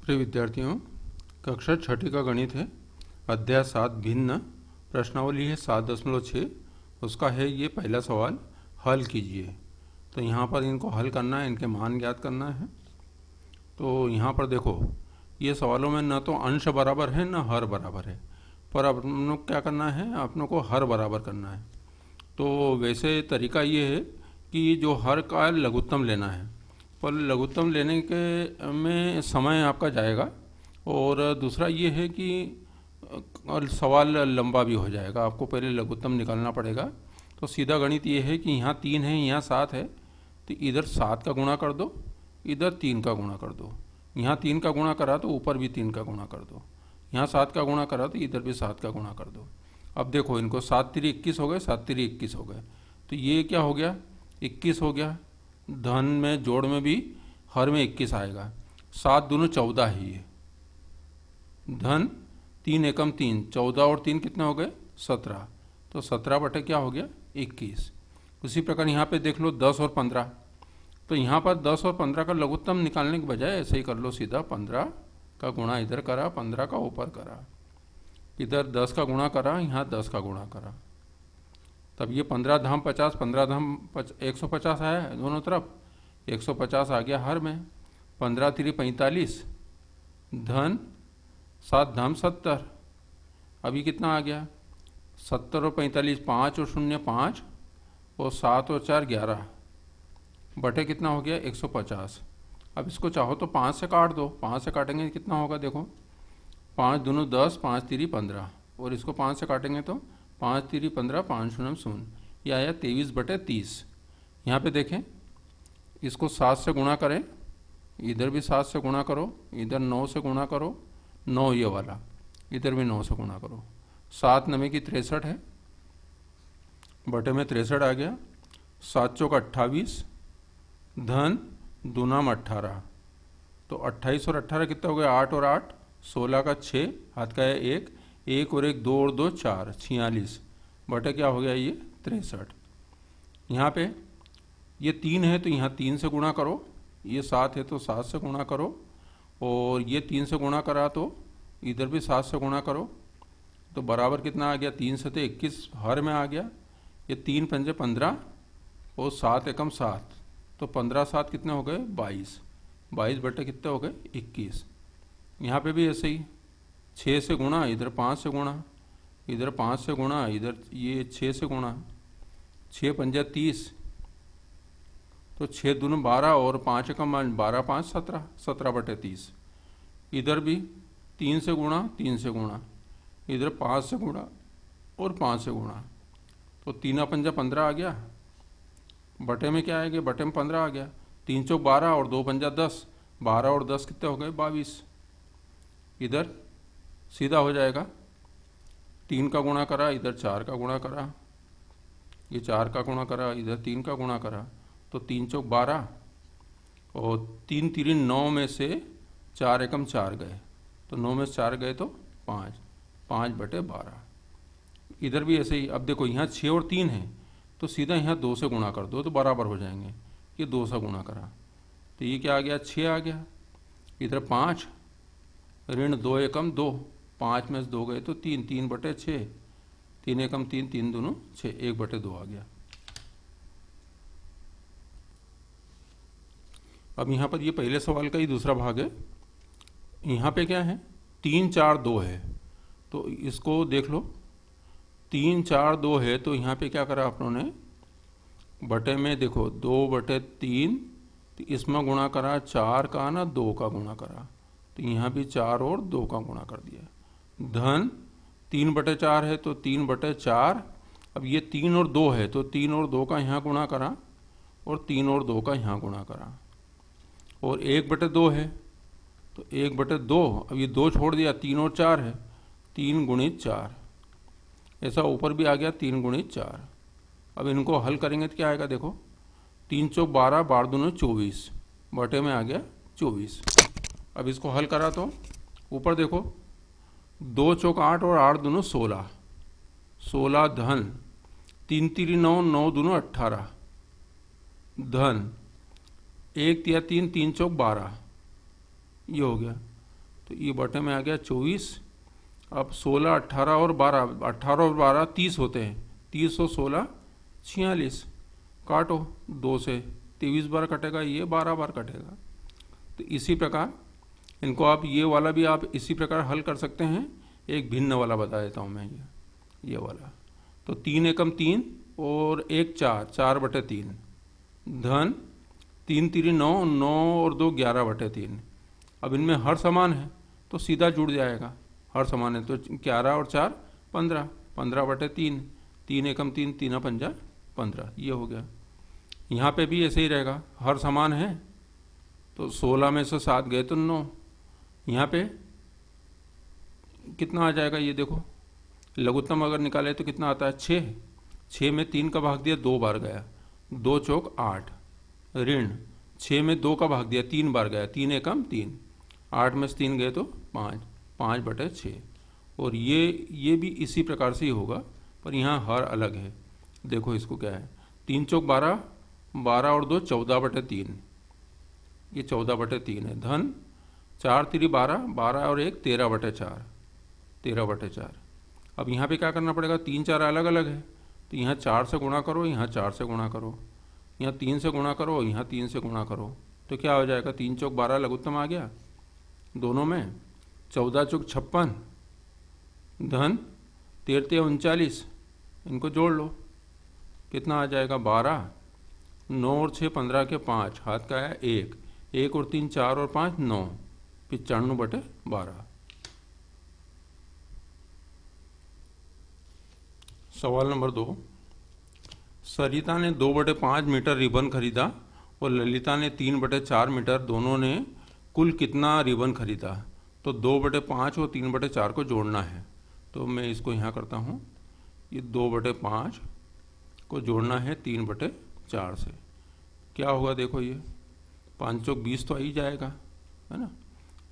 प्रिय विद्यार्थियों, कक्षा छठी का गणित है। अध्याय 7 भिन्न। प्रश्नावली है 7.6। उसका है ये पहला सवाल, हल कीजिए। तो यहाँ पर इनको हल करना है, इनके मान ज्ञात करना है। तो यहाँ पर देखो, ये सवालों में न तो अंश बराबर है न हर बराबर है, पर अपन लोग क्या करना है, अपनों को हर बराबर करना है। तो वैसे तरीका ये है कि जो हर का लघुत्तम लेना है, पर लघुत्तम लेने के में समय आपका जाएगा, और दूसरा ये है कि सवाल लंबा भी हो जाएगा, आपको पहले लघुत्तम निकालना पड़ेगा। तो सीधा गणित ये है कि यहाँ 3 है, यहाँ 7 है, तो इधर 7 का गुणा कर दो, इधर 3 का गुणा कर दो। यहाँ 3 का गुणा करा तो ऊपर भी 3 का गुणा कर दो, यहाँ 7 का गुणा करा तो इधर भी 7 का गुणा कर दो। अब देखो, इनको 7 3 21 हो गए, 7 3 21 हो गए, तो ये क्या हो गया, 21 हो गया। धन में जोड़ में भी हर में 21 आएगा। 7 दूनी 14 है ये धन, 3 एकम 3, 14 और 3 कितने हो गए, 17। तो 17 बटे क्या हो गया, 21। उसी प्रकार यहाँ पे देख लो 10 और 15। तो यहाँ पर 10 और 15 का लघुत्तम निकालने के बजाय ऐसे ही कर लो, सीधा 15 का गुणा इधर करा, 15 का ऊपर करा, इधर 10 का गुणा करा, यहाँ 10 का गुणा करा। तब ये 15 धाम 50, 15 धाम 150 आया है दोनों तरफ, 150 आ गया हर में। 15 3 45 धन 7 धाम 70। अभी कितना आ गया, 70 और 45, 5 और 0 5, और 7 और 4 11 बटे कितना हो गया, 150। अब इसको चाहो तो 5 से काट दो, 5 से काटेंगे कितना होगा, देखो 5 दूनों 10, 5 3 15, और इसको 5 से काटेंगे तो 5 3 15, 5 0 0, ये आया 23 बटे 30। यहाँ पे देखें, इसको 7 से गुणा करें, इधर भी 7 से गुणा करो, इधर 9 से गुणा करो, 9 ये वाला, इधर भी 9 से गुणा करो। 7 9 की 63 है, बटे में 63 आ गया। 7 चौक 28, धन दूनाम 18। तो 28 और 18 कितना हो गया, 8 और 8 16 का 6, हाथ का है 1, 1 और 1 2 और 2 4, 46 बटे क्या हो गया, ये 63। यहाँ पे ये 3 है तो यहाँ 3 से गुणा करो, ये 7 है तो 7 से गुणा करो, और ये 3 से गुणा करा तो इधर भी 7 से गुणा करो। तो बराबर कितना आ गया, 3 से तो 21 हर में आ गया। ये 3 पंजे 15 और 7 एकम 7, तो 15 7 कितने हो गए, 22। 22 बटे कितने हो गए, 21। यहाँ पे भी ऐसे ही 6 से गुणा, इधर 5 से गुणा, इधर 5 से गुणा, इधर ये 6 से गुणा, 6 पंजा 30, तो 6 दूनी 12 और 5 का मान 12 5 17, 17 बटे 30। इधर भी 3 से गुणा, 3 से गुणा, इधर 5 से गुणा और 5 से गुणा, तो 3 पंजा 15 आ गया, बटे में क्या आएगा, बटे में 15 आ गया। 3 चौक 12 और 2 पंजा 10, 12 और 10 कितने हो गए, 22। इधर सीधा हो जाएगा, 3 का गुणा करा, इधर 4 का गुणा करा, ये 4 का गुणा करा, इधर 3 का गुणा करा, तो 3 चौक 12 और 3 3 9 में से 4 एकम 4 गए, तो 9 में से 4 गए तो 5, 5 बटे 12। इधर भी ऐसे ही। अब देखो, यहाँ 6 और 3 है, तो सीधा यहाँ 2 से गुणा कर दो तो बराबर हो जाएंगे। ये 2 से गुणा करा तो ये क्या आ गया, 6 आ गया। इधर 5 ऋण 2 एकम 2, 5 में से 2 गए तो 3, 3 बटे 6, 3 एकम 3, 3 दूनों 6, 1 बटे 2 आ गया। अब यहाँ पर ये पहले सवाल का ही दूसरा भाग है। यहाँ पे क्या है, 3 4 2 है, तो इसको देख लो, 3 4 2 है, तो यहाँ पे क्या करा आप लोगों ने, बटे में देखो 2 बटे 3, तो इसमें गुणा करा 4 का ना 2 का गुणा करा, तो यहाँ भी 4 और 2 का गुणा कर दिया। धन 3 बटे 4 है तो 3 बटे 4। अब ये 3 और 2 है तो 3 और 2 का यहाँ गुणा करा, और 3 और 2 का यहाँ गुणा करा, और 1 बटे 2 है तो 1 बटे 2। अब ये 2 छोड़ दिया, 3 और 4 है, 3 गुणित 4, ऐसा ऊपर भी आ गया 3 गुणित 4। अब इनको हल करेंगे तो क्या आएगा, देखो 3 चौक 12, 12 दूनी 24, बटे में आ गया 24। अब इसको हल करा तो ऊपर देखो, 2 चौक 8 और 8 दूनी 16, 16 धन 3 3 9, 9 दूनी 18, धन 1 3 3 चौक 12, ये हो गया। तो ये बटे में आ गया 24। अब 16, 18 और 12, 18 और 12 30 होते हैं, 30 और 16 46। काटो 2 से, 23 बार कटेगा, ये 12 बार कटेगा। तो इसी प्रकार इनको आप ये वाला भी आप इसी प्रकार हल कर सकते हैं। एक भिन्न वाला बता देता हूँ मैं, ये वाला। तो 3 एकम 3 और 1 4, 4/3 धन 3 3 9, 9 और 2 11/3। अब इनमें हर समान है तो सीधा जुड़ जाएगा, हर समान है तो 11 और 4 15, 15/3, 3 एकम 3, 3 पंजा 15, ये हो गया। यहाँ पे भी ऐसे ही रहेगा, हर समान है तो 16 में से 7 गए तो 9। यहाँ पे कितना आ जाएगा ये देखो, लघुत्तम अगर निकाले तो कितना आता है 6। 6 में 3 का भाग दिया 2 बार गया, 2 चौक 8, ऋण 6 में 2 का भाग दिया 3 बार गया, 3 एकम 3, 8 में से 3 गए तो 5, 5/6। और ये भी इसी प्रकार से ही होगा, पर यहाँ हर अलग है। देखो इसको क्या है, 3 चौक 12, 12 और 2 14/3, ये 14/3 है। धन 4 3 12, 12 और 1 13/4, 13/4। अब यहाँ पे क्या करना पड़ेगा, 3 4 अलग अलग है तो यहाँ 4 से गुणा करो, यहाँ 4 से गुणा करो, यहाँ 3 से गुणा करो, यहाँ 3 से गुणा करो, तो क्या हो जाएगा, 3 चौक 12 लघुत्तम आ गया दोनों में, 14 चौक 56, धन 13 39, इनको जोड़ लो, कितना आ जाएगा 12, 9 और 6 15 के 5, हाथ का है 1, 1 और 3 4 और 5 9, 95/12। सवाल नंबर 2, सरिता ने 2/5 मीटर रिबन खरीदा और ललिता ने 3/4 मीटर, दोनों ने कुल कितना रिबन खरीदा। तो 2/5 और 3/4 को जोड़ना है, तो मैं इसको यहाँ करता हूँ, ये 2/5 को जोड़ना है 3/4 से। क्या होगा देखो, ये 5 चौक 20 तो आ ही जाएगा, है ना।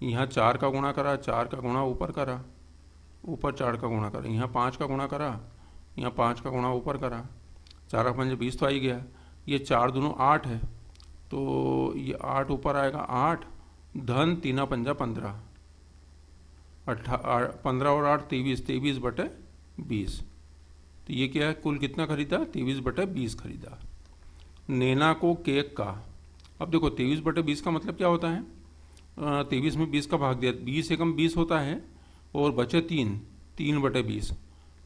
यहाँ 4 का गुणा करा, 4 का गुणा ऊपर करा, ऊपर 4 का गुणा करा, यहाँ 5 का गुणा करा, यहाँ 5 का गुणा ऊपर करा, 4 5 20 तो आ ही गया। ये 4 दूनों 8 है तो ये 8 ऊपर आएगा 8, धन 3 पंजा 15, 15 और 8 23, 23/20। तो ये क्या है, कुल कितना खरीदा, 23/20 खरीदा। नैना को केक का, अब देखो 23/20 का मतलब क्या होता है, 23 में 20 का भाग दिया, 20 एकम 20 होता है और बचे 3, 3/20,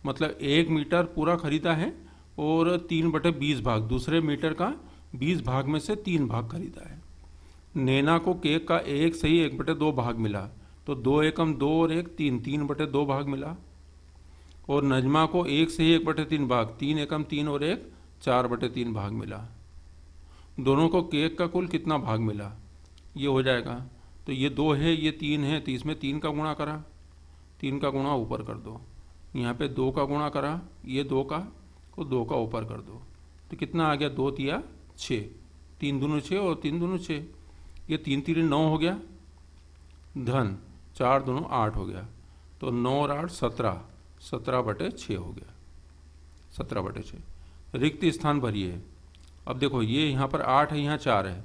मतलब 1 मीटर पूरा खरीदा है और 3/20 भाग, दूसरे मीटर का 20 भाग में से 3 भाग खरीदा है। नैना को केक का 1 सही 1/2 भाग मिला, तो 2 एकम 2 और 1 3, 3/2 भाग मिला। और नजमा को 1 सही 1/3 भाग, 3 एकम 3 और 1 4/3 भाग मिला। दोनों को केक का कुल कितना भाग मिला, ये हो जाएगा। तो ये 2 है, ये 3 है, तो इसमें 3 का गुणा करा, 3 का गुणा ऊपर कर दो, यहाँ पे 2 का गुणा करा, ये 2 का को 2 का ऊपर कर दो, तो कितना आ गया, 2 तिया 6, 3 दूनी 6 और 3 दूनी 6, ये 3 3 9 हो गया, धन 4 दूनी 8 हो गया, तो 9 और 8 17, 17/6 हो गया, 17/6। रिक्त स्थान भरिए। अब देखो ये यहाँ पर 8 है, यहाँ 4 है,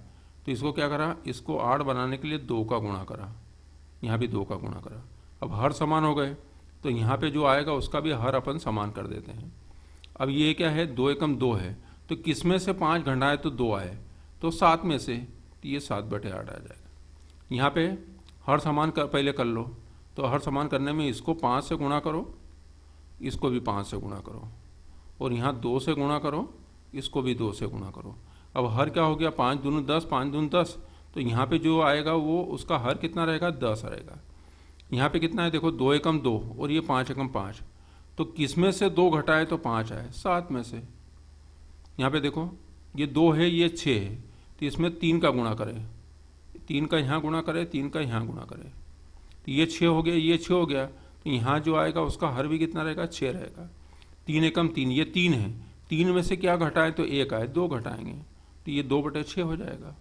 तो इसको क्या करा, इसको 8 बनाने के लिए 2 का गुणा करा, यहाँ भी 2 का गुणा करा। अब हर समान हो गए तो यहाँ पे जो आएगा उसका भी हर अपन समान कर देते हैं। अब ये क्या है, 2 एकम 2 है, तो किस में से 5 घटाए तो 2 आए, तो 7 में से, तो ये 7/8 आ जाएगा। यहाँ पे हर समान पहले कर लो, तो हर समान करने में इसको 5 से गुणा करो, इसको भी 5 से गुणा करो, और यहाँ 2 से गुणा करो, इसको भी 2 से गुणा करो। अब हर क्या हो गया, 5 दूनी 10, 5 दूनी 10, तो यहाँ पे जो आएगा वो उसका हर कितना रहेगा, 10 रहेगा। यहाँ पे कितना है देखो, 2 एकम 2 और ये 5 एकम 5, तो किस में से 2 घटाए तो 5 आए, 7 में से। यहाँ पे देखो ये 2 है, ये 6 है, तो इसमें 3 का गुणा करें, 3 का यहाँ गुणा करें, 3 का यहाँ गुणा करें, तो ये 6 हो गया, ये 6 हो गया, तो यहाँ जो आएगा उसका हर भी कितना रहेगा, 6 रहेगा। 3 एकम 3, ये 3 है, 3 में से क्या घटाए तो 1 आए, 2 घटाएंगे, तो ये 2/6 हो जाएगा।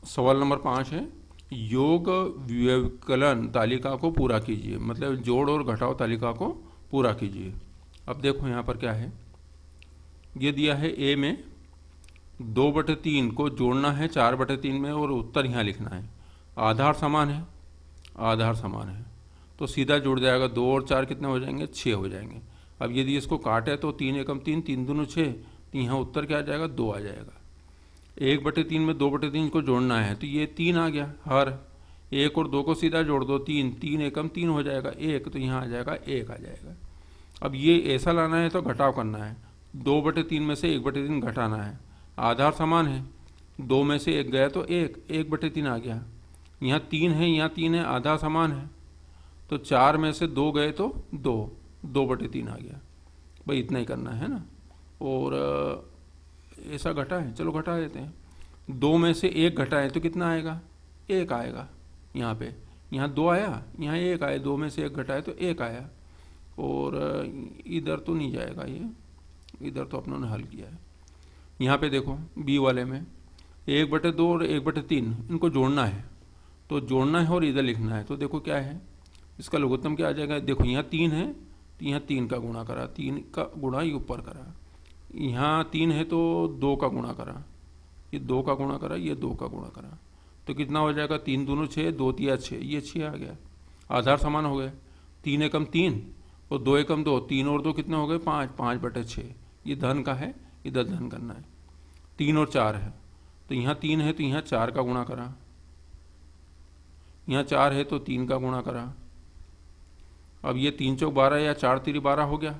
सवाल नंबर 5 है, योग व्यवकलन तालिका को पूरा कीजिए, मतलब जोड़ और घटाओ तालिका को पूरा कीजिए। अब देखो यहाँ पर क्या है, ये दिया है ए में 2/3 को जोड़ना है 4/3 में और उत्तर यहाँ लिखना है। आधार समान है, आधार समान है तो सीधा जुड़ जाएगा। 2 और 4 कितने हो जाएंगे? 6 हो जाएंगे। अब यदि इसको काटे तो 3 एकम 3, 3 दूनी 6, तो यहाँ उत्तर क्या आ जाएगा? 2 आ जाएगा। 1/3 में 2/3 को जोड़ना है तो ये 3 आ गया। हर 1 और 2 को सीधा जोड़ दो, 3, 3 एकम 3 हो जाएगा 1, तो यहाँ आ जाएगा 1 आ जाएगा। अब ये ऐसा लाना है तो घटाव करना है। 2/3 में से 1/3 घटाना है। आधार समान है, 2 में से 1 गया तो 1/3 आ गया। यहाँ 3 है, यहाँ 3 है, आधार समान है तो 4 में से 2 गए तो 2/3 आ गया। भाई इतना ही करना है ना। और ऐसा घटा है, चलो घटा देते हैं। 2 में से 1 घटाएं तो कितना आएगा? 1 आएगा। यहाँ पे यहाँ 2 आया, यहाँ 1 आया। 2 में से 1 घटाए तो 1 आया। और इधर तो नहीं जाएगा ये, इधर तो अपनों ने हल किया है। यहाँ पे देखो बी वाले में 1/2 और 1/3 इनको जोड़ना है, तो जोड़ना है और इधर लिखना है। तो देखो क्या है, इसका लघुत्तम क्या आ जाएगा? देखो यहाँ 3 है तो यहाँ 3 का गुणा करा, 3 का गुणा ये ऊपर करा। यहाँ 3 है तो 2 का गुणा करा, ये 2 का गुणा करा, ये 2 का गुणा करा, तो कितना हो जाएगा? 3 दूनों 6, 2 तिया 6, ये 6 आ गया। आधार समान हो गए। 3 एकम 3 और 2 एकम 2, 3 और 2 कितने हो गए? 5, 5/6। ये धन का है, इधर धन करना है। 3 और 4 है तो यहाँ 3 है तो यहाँ 4 का गुणा करा, यहाँ 4 है तो 3 का गुणा करा। अब ये 3 चौक 12 या 4 तिरी 12 हो गया।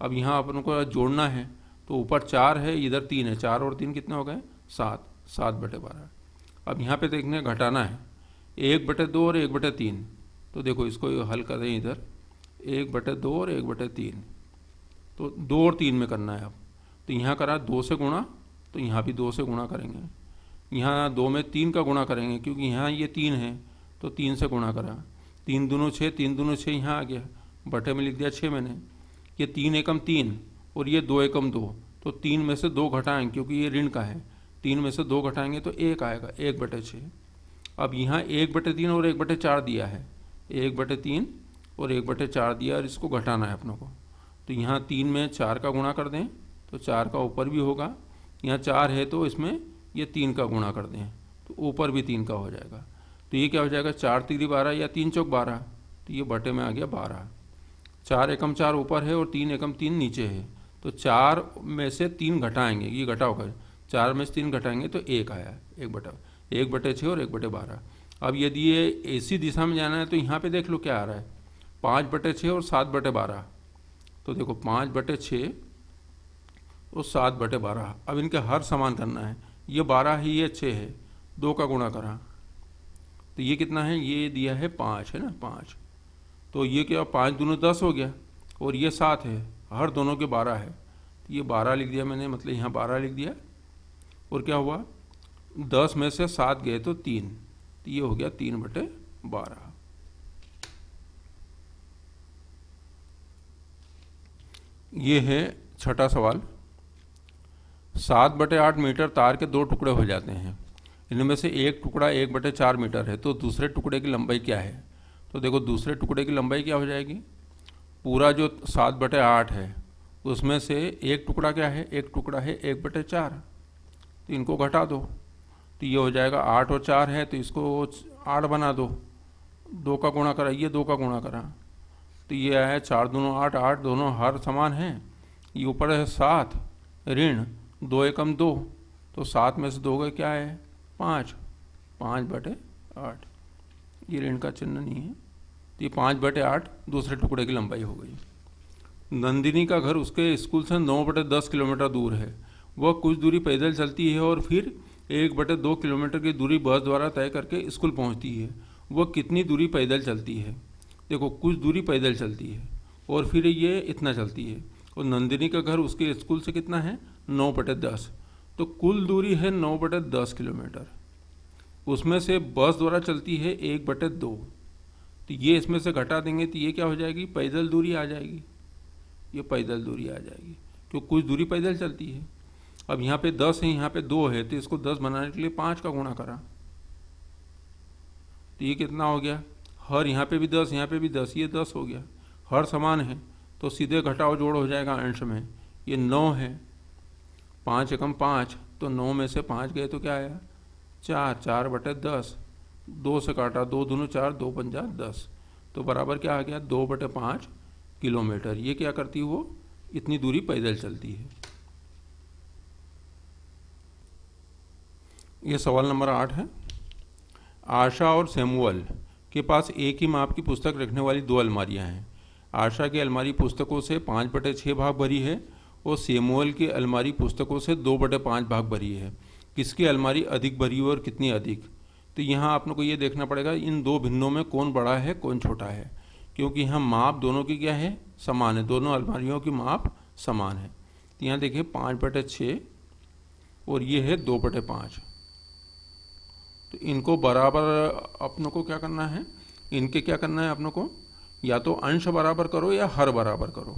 अब यहाँ अपन को जोड़ना है तो ऊपर 4 है, इधर 3 है, 4 और 3 कितने हो गए? 7, 7/12। अब यहाँ पे देखने घटाना है 1/2 और 1/3। तो देखो इसको हल करें इधर 1/2 और 1/3, तो 2 और 3 में करना है। अब तो यहाँ करा 2 से गुणा, तो यहाँ भी 2 से गुणा करेंगे। यहाँ 2 में 3 का गुणा करेंगे क्योंकि यहाँ ये 3 है तो 3 से गुणा करा। 3 दूनों 6, 3 दूनों 6 यहाँ आ गया, बटे में लिख दिया 6 मैंने। ये 3 एकम 3 और ये 2 एकम 2, तो 3 में से 2 घटाएंगे क्योंकि ये ऋण का है। 3 में से 2 घटाएंगे तो 1 आएगा, 1/6। अब यहाँ 1/3 और 1/4 दिया है, 1/3 और 1/4 दिया और इसको घटाना है अपनों को। तो यहाँ 3 में 4 का गुणा कर दें तो 4 का ऊपर भी होगा, यहाँ 4 है तो इसमें ये 3 का गुणा कर दें तो ऊपर भी 3 का हो जाएगा। तो ये क्या हो जाएगा? 4 तिरी 12 या 3 चौक 12, तो ये बटे में आ गया 12। 4 एकम 4 ऊपर है और 3 एकम 3 नीचे है, तो 4 में से 3 घटाएंगे, ये घटा होगा। 4 में से 3 घटाएंगे तो 1 आया, 1/6 और 1/12। अब यदि ये ऐसी दिशा में जाना है तो यहाँ पे देख लो क्या आ रहा है, 5/6 और 7/12। तो देखो 5/6 और 7/12। अब इनके हर समान करना है। ये 12 है, ये 6 है, 2 का गुणा करा तो ये कितना है? ये दिया है 5 है ना, 5। तो ये क्या, 5 दूनों 10 हो गया और ये 7 है, हर दोनों के 12 है, तो ये 12 लिख दिया मैंने, मतलब यहाँ 12 लिख दिया। और क्या हुआ? 10 में से 7 गए तो 3, तो ये हो गया 3/12। ये है छठा सवाल। 7/8 मीटर तार के 2 टुकड़े हो जाते हैं, इनमें से एक टुकड़ा 1/4 मीटर है, तो दूसरे टुकड़े की लंबाई क्या है? तो देखो दूसरे टुकड़े की लंबाई क्या हो जाएगी? पूरा जो 7/8 है उसमें से एक टुकड़ा क्या है? एक टुकड़ा है 1/4, तो इनको घटा दो तो ये हो जाएगा 8 और 4 है तो इसको 8 बना दो, 2 का गुणा करा, ये 2 का गुणा करा, तो ये आया 4 दूनों 8, 8 दोनों हर समान हैं। ये ऊपर है 7 ऋण 2 एकम 2, तो 7 में से 2 गए क्या है? 5, 5/8। ये ऋण का चिन्ह नहीं है, तो ये 5/8 दूसरे टुकड़े की लंबाई हो गई। नंदिनी का घर उसके स्कूल से 9/10 किलोमीटर दूर है। वह कुछ दूरी पैदल चलती है और फिर 1/2 किलोमीटर की दूरी बस द्वारा तय करके स्कूल पहुंचती है। वह कितनी दूरी पैदल चलती है? देखो कुछ दूरी पैदल चलती है और फिर ये इतना चलती है, और नंदिनी का घर उसके स्कूल से कितना है? 9/10, तो कुल दूरी है 9/10 किलोमीटर। उसमें से बस द्वारा चलती है 1/2, तो ये इसमें से घटा देंगे तो ये क्या हो जाएगी? पैदल दूरी आ जाएगी, ये पैदल दूरी आ जाएगी क्योंकि कुछ दूरी पैदल चलती है। अब यहाँ पे 10 है, यहाँ पे 2 है, तो इसको 10 बनाने के लिए 5 का गुणा करा, तो ये कितना हो गया? हर यहाँ पे भी 10, यहाँ पे भी 10, ये 10 हो गया। हर समान है तो सीधे घटाओ जोड़ हो जाएगा अंश में। ये 9 है, 5 एकम 5, तो 9 में से 5 गए तो क्या आया 4, 4/10, 2 से काटा, 2 दूनी 4, 2 पंजा 10, तो बराबर क्या आ गया 2/5 किलोमीटर। ये क्या करती है, वो इतनी दूरी पैदल चलती है। ये सवाल नंबर 8 है। आशा और सैमुअल के पास एक ही माप की पुस्तक रखने वाली 2 अलमारियां हैं। आशा की अलमारी पुस्तकों से 5/6 भाग भरी है और सैमुअल की अलमारी पुस्तकों से 2/5 भाग भरी है। किसकी अलमारी अधिक भरी है और कितनी अधिक? तो यहाँ आपने को ये देखना पड़ेगा इन 2 भिन्नों में कौन बड़ा है कौन छोटा है, क्योंकि यहाँ माप दोनों की क्या है, समान है, दोनों अलमारियों की माप समान है। तो यहाँ देखिए 5/6 और ये है 2/5, तो इनको बराबर अपनों को क्या करना है, इनके क्या करना है अपनों को, या तो अंश बराबर करो या हर बराबर करो।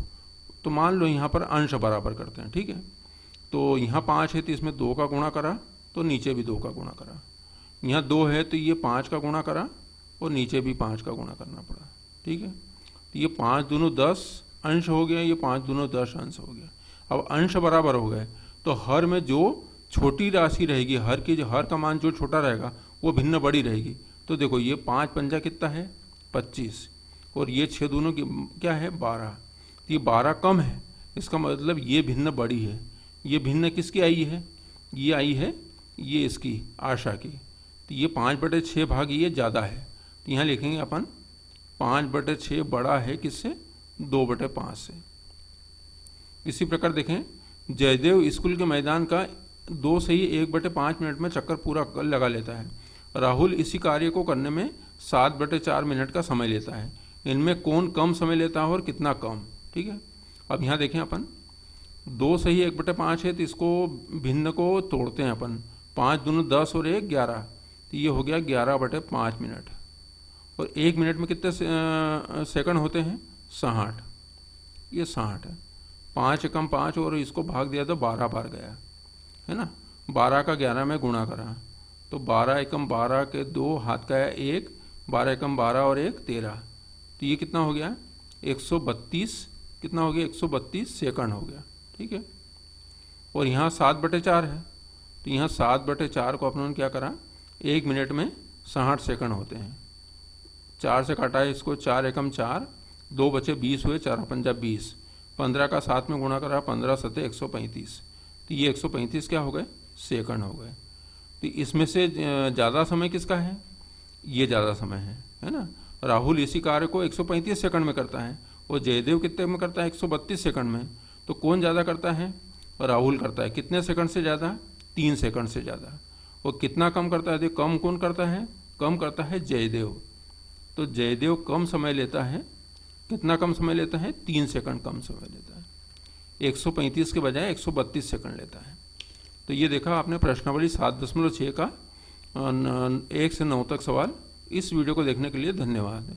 तो मान लो यहाँ पर अंश बराबर करते हैं, ठीक है। तो यहाँ 5 है तो इसमें 2 का गुणा करा तो नीचे भी 2 का गुणा करा। यहाँ 2 है तो ये 5 का गुणा करा और नीचे भी 5 का गुणा करना पड़ा, ठीक है। तो ये 5 दूनी 10 अंश हो गया, ये 5 दूनी 10 अंश हो गया। अब अंश बराबर हो गए तो हर में जो छोटी राशि रहेगी, हर की जो हर का मान जो छोटा रहेगा वो भिन्न बड़ी रहेगी। तो देखो ये 5 पंजा कितना है 25 और ये 6 दूनों की क्या है 12, तो ये 12 कम है, इसका मतलब ये भिन्न बड़ी है। ये भिन्न किसकी आई है, ये आई है ये इसकी आशा की, तो ये 5/6 भाग ये ज़्यादा है। तो यहाँ लिखेंगे अपन 5/6 बड़ा है किससे, 2/5 से। इसी प्रकार देखें जयदेव स्कूल के मैदान का 2 से ही 1/5 मिनट में चक्कर पूरा लगा लेता है। राहुल इसी कार्य को करने में 7/4 मिनट का समय लेता है। इनमें कौन कम समय लेता है और कितना कम, ठीक है। अब यहाँ देखें अपन 2 से ही 1/5 है तो इसको भिन्न को तोड़ते हैं अपन, 5 दूनी 10 और 1 11, तो ये हो गया 11/5 मिनट। और 1 मिनट में कितने सेकंड होते हैं 60, ये 60 है। 5 एकम 5 और इसको भाग दिया तो 12 बार गया है ना। 12 का 11 में गुणा करा तो 12 एकम 12 के 2 हाथ का है 1, 12 एकम 12 और 1 13, तो ये कितना हो गया 132, कितना हो गया 132 सेकंड हो गया, ठीक है। और यहाँ 7/4 है तो यहाँ 7/4 को अपनों ने क्या करा, 1 मिनट में 60 सेकंड होते हैं। 4 से काटा है इसको, 4 एकम 4, 2 बचे 20 हुए, 4 पंजा 20, 15 का 7 में गुणा करा, 15 सते 135, तो ये 135 क्या हो गए सेकंड हो गए। तो इसमें से ज़्यादा समय किसका है, ये ज़्यादा समय है ना। राहुल इसी कार्य को 135 सेकंड में करता है और जयदेव कितने में करता है 132 सेकंड में। तो कौन ज़्यादा करता है, राहुल करता है। कितने सेकंड से ज़्यादा, 3 सेकंड से ज़्यादा। और कितना कम करता है, तो कम कौन करता है, कम करता है जयदेव। तो जयदेव कम समय लेता है, कितना कम समय लेता है 3 सेकंड कम समय लेता है, 135 के बजाय 132 सेकंड लेता है। तो ये देखा आपने प्रश्नावली 7.6 का 1 से 9 तक सवाल। इस वीडियो को देखने के लिए धन्यवाद।